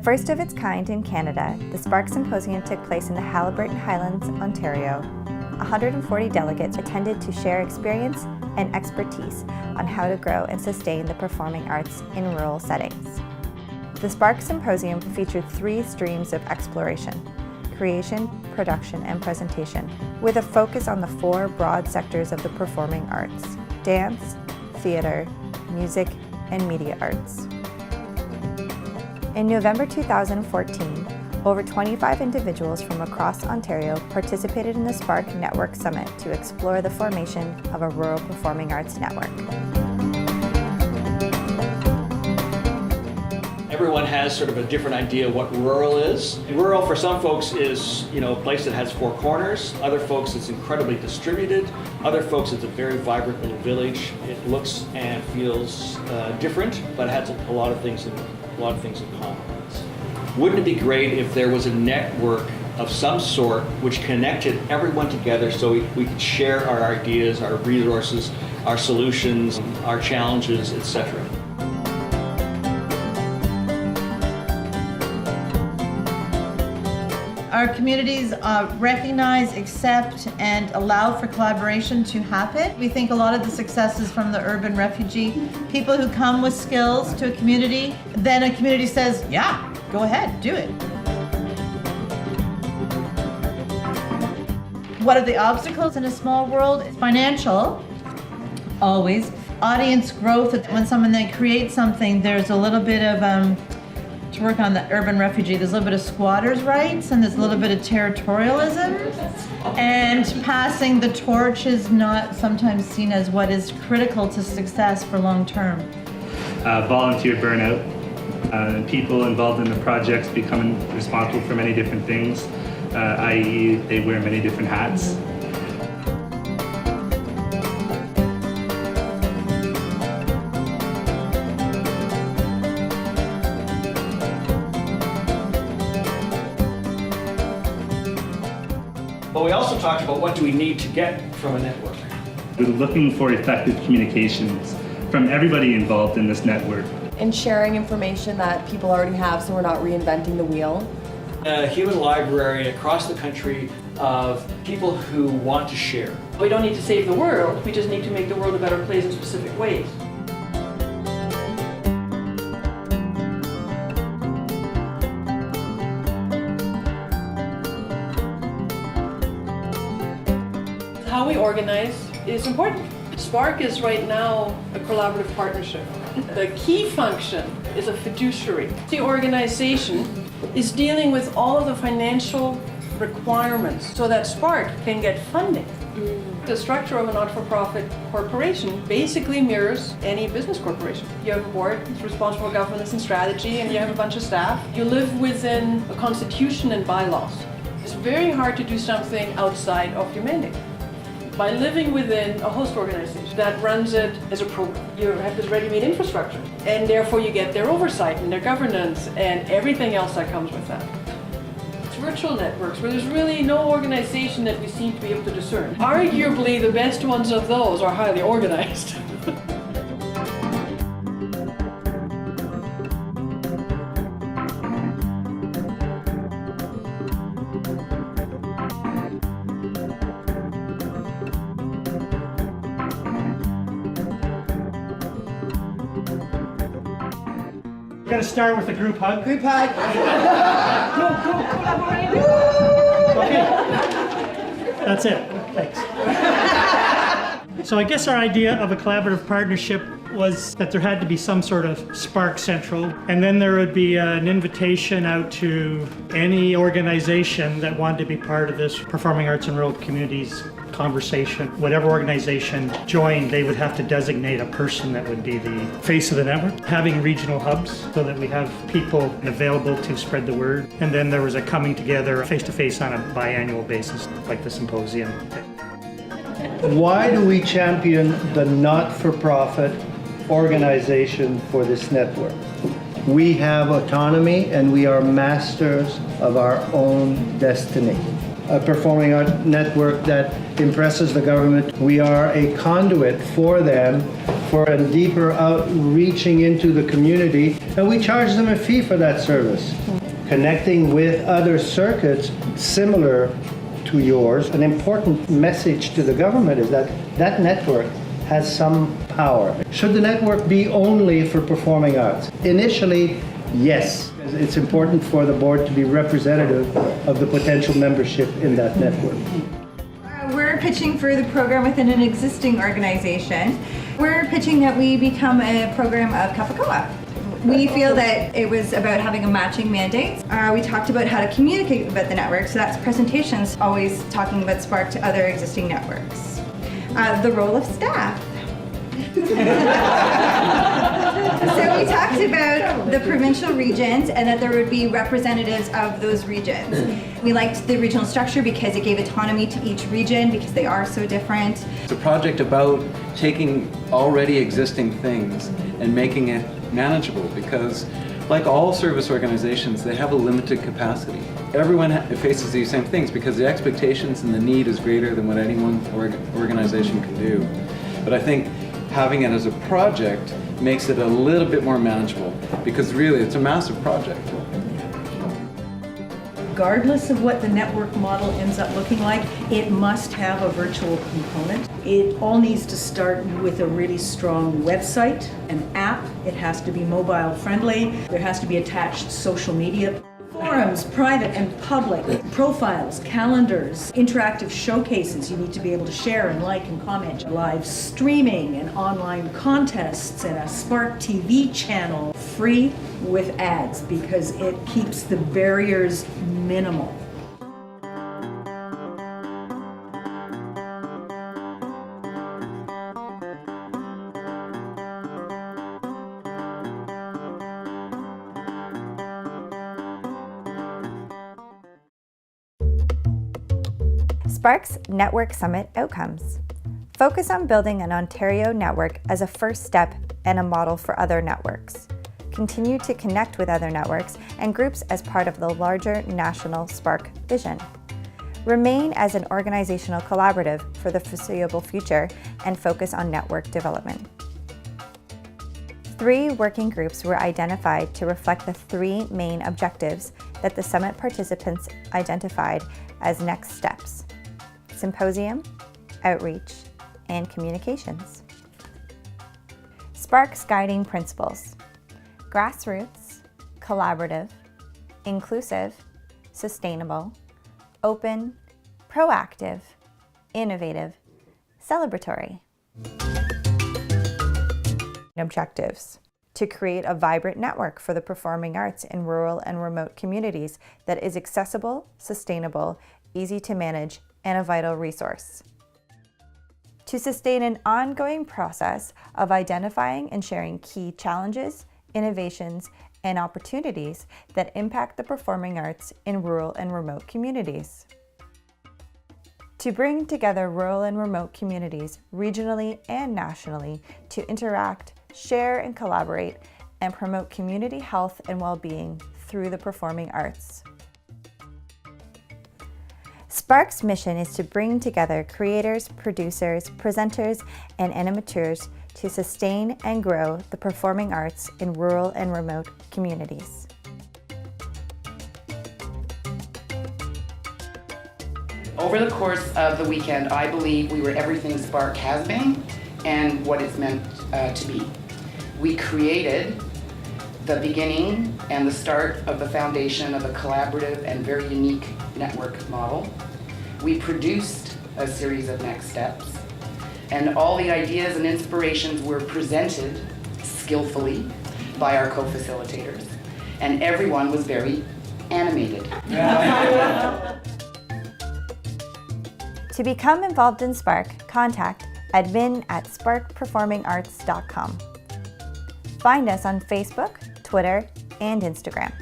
first of its kind in Canada, the SPARC Symposium took place in the Haliburton Highlands, Ontario. 140 delegates attended to share experience and expertise on how to grow and sustain the performing arts in rural settings. The SPARC Symposium featured 3 streams of exploration: creation, production, and presentation, with a focus on the 4 broad sectors of the performing arts: dance, theatre, music, and media arts. In November 2014, over 25 individuals from across Ontario participated in the SPARC Network Summit to explore the formation of a rural performing arts network. Everyone has sort of a different idea of what rural is. Rural for some folks is, a place that has 4 corners. Other folks it's incredibly distributed. Other folks it's a very vibrant little village. It looks and feels different, but it has a lot of things in common. Wouldn't it be great if there was a network of some sort which connected everyone together so we could share our ideas, our resources, our solutions, our challenges, etc. Our communities recognize, accept, and allow for collaboration to happen. We think a lot of the success is from the urban refugee, people who come with skills to a community, then a community says, yeah, go ahead, do it. What are the obstacles in a small world? It's financial, always. Audience growth, when someone then creates something, there's a little bit of, to work on the urban refugee, there's a little bit of squatters' rights and there's a little bit of territorialism. And passing the torch is not sometimes seen as what is critical to success for long term. Volunteer burnout. People involved in the projects becoming responsible for many different things, i.e. they wear many different hats. But we also talked about what do we need to get from a network. We're looking for effective communications from everybody involved in this network. And sharing information that people already have so we're not reinventing the wheel. A human library across the country of people who want to share. We don't need to save the world, we just need to make the world a better place in specific ways. How we organize is important. SPARC is right now a collaborative partnership. The key function is a fiduciary. The organization is dealing with all of the financial requirements so that SPARC can get funding. The structure of a not-for-profit corporation basically mirrors any business corporation. You have a board, it's responsible for governance and strategy, and you have a bunch of staff. You live within a constitution and bylaws. It's very hard to do something outside of your mandate. By living within a host organization that runs it as a program, you have this ready-made infrastructure, and therefore you get their oversight and their governance and everything else that comes with that. It's virtual networks where there's really no organization that we seem to be able to discern. Arguably, the best ones of those are highly organized. We're going to start with a group hug. Group hug. Okay. That's it. Thanks. So I guess our idea of a collaborative partnership was that there had to be some sort of SPARC Central, and then there would be an invitation out to any organization that wanted to be part of this Performing Arts in Rural Communities conversation. Whatever organization joined, they would have to designate a person that would be the face of the network. Having regional hubs so that we have people available to spread the word. And then there was a coming together face-to-face on a biannual basis, like the symposium. Why do we champion the not-for-profit organization for this network? We have autonomy and we are masters of our own destiny. A performing art network that impresses the government. We are a conduit for them for a deeper outreaching into the community, and we charge them a fee for that service. Connecting with other circuits similar to yours, an important message to the government is that that network has some power. Should the network be only for performing arts? Initially, yes. It's important for the board to be representative of the potential membership in that network. We're pitching for the program within an existing organization. We're pitching that we become a program of Kapakoa. We feel that it was about having a matching mandate. We talked about how to communicate about the network, so that's presentations, always talking about SPARC to other existing networks. The role of staff. So we talked about the provincial regions and that there would be representatives of those regions. We liked the regional structure because it gave autonomy to each region because they are so different. It's a project about taking already existing things and making it manageable because, like all service organizations, they have a limited capacity. Everyone faces these same things because the expectations and the need is greater than what any one organization can do. But I think having it as a project makes it a little bit more manageable because really it's a massive project. Regardless of what the network model ends up looking like, it must have a virtual component. It all needs to start with a really strong website, an app. It has to be mobile friendly. There has to be attached social media. Forums, private and public, profiles, calendars, interactive showcases you need to be able to share and like and comment, live streaming and online contests, and a SPARC TV channel, free with ads because it keeps the barriers minimal. SPARC's Network Summit Outcomes. Focus on building an Ontario network as a first step and a model for other networks. Continue to connect with other networks and groups as part of the larger national SPARC vision. Remain as an organizational collaborative for the foreseeable future and focus on network development. 3 working groups were identified to reflect the 3 main objectives that the summit participants identified as next steps: symposium, outreach, and communications. SPARC's guiding principles: grassroots, collaborative, inclusive, sustainable, open, proactive, innovative, celebratory. Objectives: to create a vibrant network for the performing arts in rural and remote communities that is accessible, sustainable, easy to manage, and a vital resource. To sustain an ongoing process of identifying and sharing key challenges, innovations, and opportunities that impact the performing arts in rural and remote communities. To bring together rural and remote communities regionally and nationally to interact, share, and collaborate, and promote community health and well-being through the performing arts. SPARC's mission is to bring together creators, producers, presenters, and animateurs to sustain and grow the performing arts in rural and remote communities. Over the course of the weekend, I believe we were everything SPARC has been and what it's meant to be. We created the beginning and the start of the foundation of a collaborative and very unique network model. We produced a series of next steps, and all the ideas and inspirations were presented skillfully by our co-facilitators, and everyone was very animated. To become involved in SPARC, contact admin@sparkperformingarts.com. Find us on Facebook, Twitter, and Instagram.